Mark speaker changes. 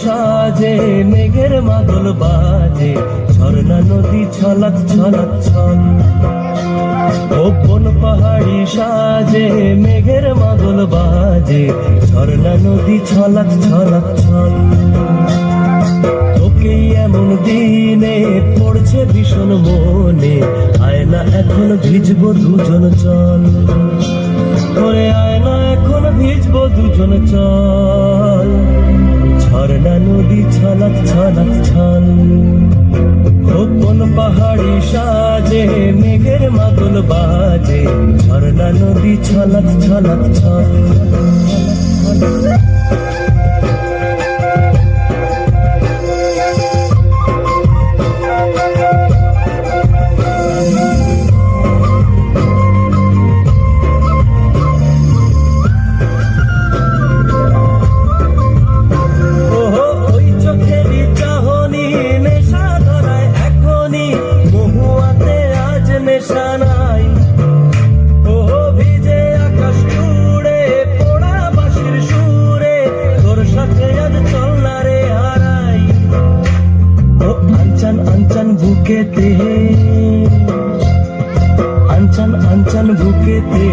Speaker 1: সাজে, মেঘের মাদল বাজে, ঝর্ণা নদী ছলক ছলক ছল। ও কোন পাহাড়ি সাজে, মেঘের মাদল বাজে, ঝর্ণা নদী ছলক ছলক ছল। তোকেই এমন দিনে পড়ছে ভীষণ মনে, আয়না এখন ভিজবো দুজন চল। ওরে আয়না এখন ভিজবো দুজন চল, ঝর্ণা নদী ছলক ছলক ছল। ও কোন পাহাড়ি সাজে, মেঘের মাদল বাজে, ঝর্ণা নদী ছলক ছলক ছল। বুকেতে আনচান আনচান বুকেতে